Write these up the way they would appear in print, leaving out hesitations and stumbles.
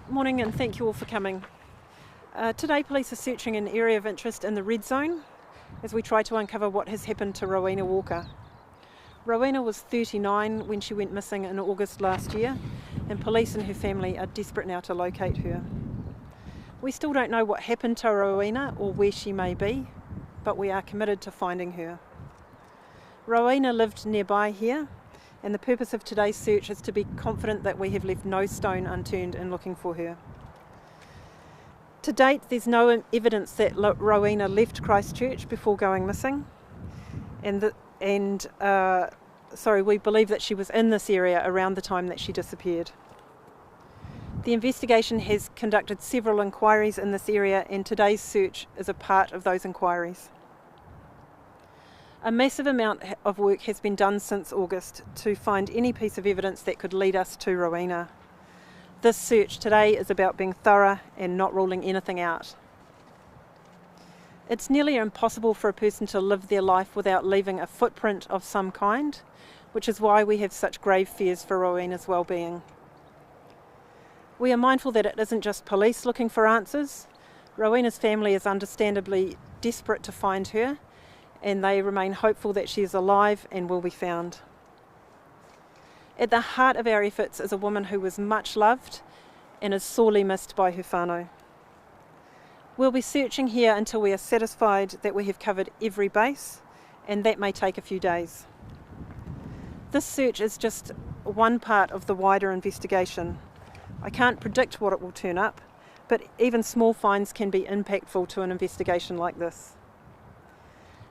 Morning, and thank you all for coming. Today police are searching an area of interest in the red zone as we try to uncover what has happened to Rowena Walker. Rowena was 39 when she went missing in August last year, and police and her family are desperate now to locate her. We still don't know what happened to Rowena or where she may be, but we are committed to finding her. Rowena lived nearby here, and the purpose of today's search is to be confident that we have left no stone unturned in looking for her. To date, there's no evidence that Rowena left Christchurch before going missing, we believe that she was in this area around the time that she disappeared. The investigation has conducted several inquiries in this area, and today's search is a part of those inquiries. A massive amount of work has been done since August to find any piece of evidence that could lead us to Rowena. This search today is about being thorough and not ruling anything out. It's nearly impossible for a person to live their life without leaving a footprint of some kind, which is why we have such grave fears for Rowena's well-being. We are mindful that it isn't just police looking for answers. Rowena's family is understandably desperate to find her, and they remain hopeful that she is alive and will be found. At the heart of our efforts is a woman who was much loved and is sorely missed by her whānau. We'll be searching here until we are satisfied that we have covered every base, and that may take a few days. This search is just one part of the wider investigation. I can't predict what it will turn up, but even small finds can be impactful to an investigation like this.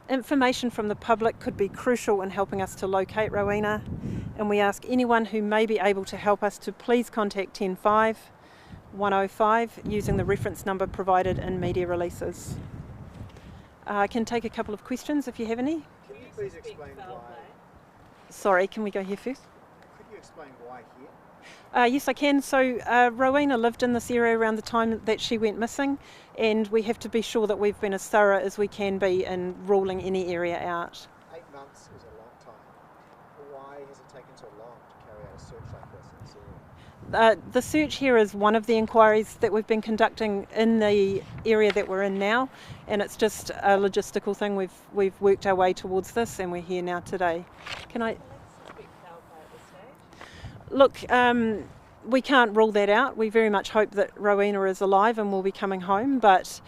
Information from the public could be crucial in helping us to locate Rowena, and we ask anyone who may be able to help us to please contact 105 105 using the reference number provided in media releases. I can take a couple of questions if you have any. Can you please explain why? Sorry, can we go here first? Could you explain why here? Yes, I can. So Rowena lived in this area around the time that she went missing, and we have to be sure that we've been as thorough as we can be in ruling any area out. 8 months is a long time. Why has it taken so long to carry out a search like this in this area? The search here is one of the inquiries that we've been conducting in the area that we're in now, and it's just a logistical thing. We've worked our way towards this, and we're here now today. Can I? Look, we can't rule that out. We very much hope that Rowena is alive and will be coming home, but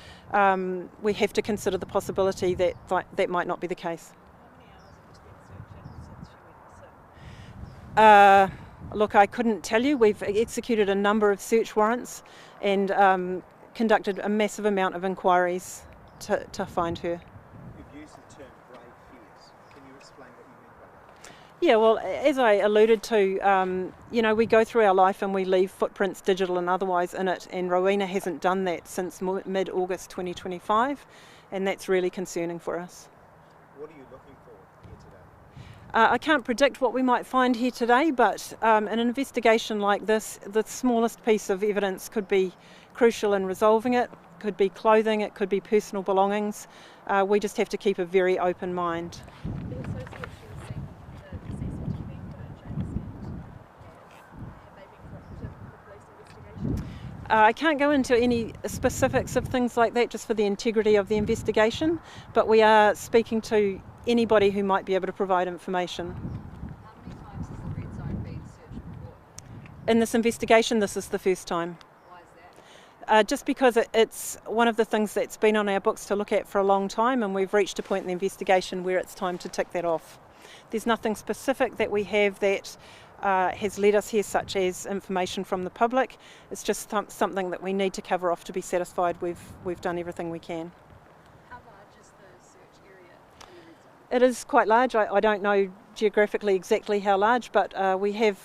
we have to consider the possibility that that might not be the case. Look, I couldn't tell you. We've executed a number of search warrants and conducted a massive amount of inquiries to find her. You've used the term grave fears. Can you explain what you mean by that? Yeah, well, as I alluded to, we go through our life and we leave footprints, digital and otherwise, in it, and Rowena hasn't done that since mid-August 2025, and that's really concerning for us. What are you looking for here today? I can't predict what we might find here today, but an investigation like this, the smallest piece of evidence could be crucial in resolving it. Could be clothing, it could be personal belongings. We just have to keep a very open mind. I can't go into any specifics of things like that just for the integrity of the investigation, but we are speaking to anybody who might be able to provide information. How many times has the red zone been searched before? In this investigation, this is the first time. Why is that? Just because it's one of the things that's been on our books to look at for a long time, and we've reached a point in the investigation where it's time to tick that off. There's nothing specific that we have that has led us here, such as information from the public. It's just something that we need to cover off to be satisfied we've done everything we can. How large is the search area in the red zone? It is quite large. I don't know geographically exactly how large, but we have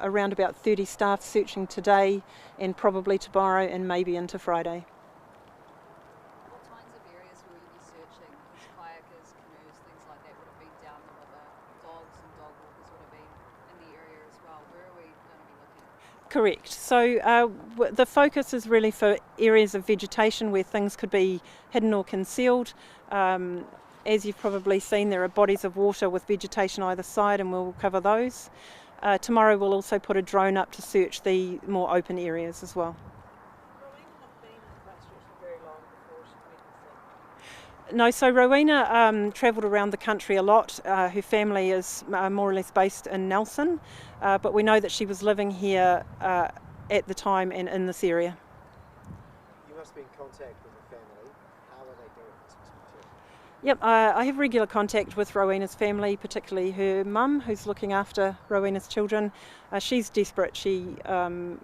around about 30 staff searching today and probably tomorrow and maybe into Friday. What kinds of areas will you be searching? Because kayakers, canoes, things like that would have been down the river. Dogs and dog walkers would have been in the area as well. Where are we going to be looking? Correct. So the focus is really for areas of vegetation where things could be hidden or concealed. As you've probably seen, there are bodies of water with vegetation either side, and we'll cover those. Tomorrow we'll also put a drone up to search the more open areas as well. No, so Rowena travelled around the country a lot. Her family is more or less based in Nelson, but we know that she was living here at the time and in this area. You must be in contact with the family. How are they doing this Mr. Chair? Yep, I have regular contact with Rowena's family, particularly her mum, who's looking after Rowena's children. She's desperate. She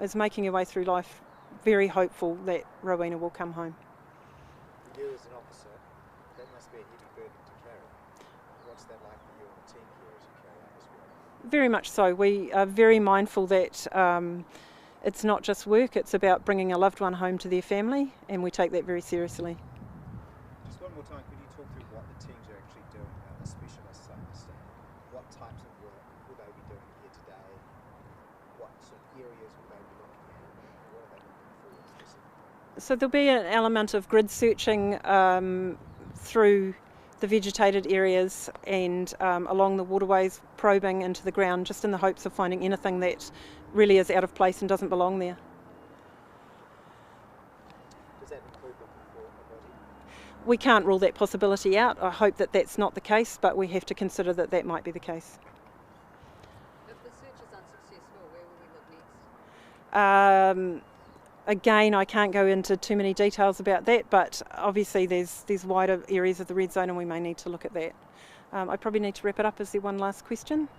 is making her way through life, very hopeful that Rowena will come home. For you as an officer, that must be a heavy burden to carry. What's that like for you and the team here as you carry out this work? Very much so. We are very mindful that it's not just work, it's about bringing a loved one home to their family, and we take that very seriously. Just one more time, could you talk through what the teams are actually doing, the specialists, I understand? What types of work will they be doing here today? What sort of areas will they be looking at? And what are they looking for specifically? So there'll be an element of grid searching through the vegetated areas and along the waterways, probing into the ground just in the hopes of finding anything that really is out of place and doesn't belong there. Does that include looking for a body? We can't rule that possibility out. I hope that that's not the case, but we have to consider that that might be the case. If the search is unsuccessful, where will we look next? Again, I can't go into too many details about that, but obviously there's wider areas of the red zone and we may need to look at that. I probably need to wrap it up. Is there one last question?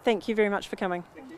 Thank you very much for coming. Thank you.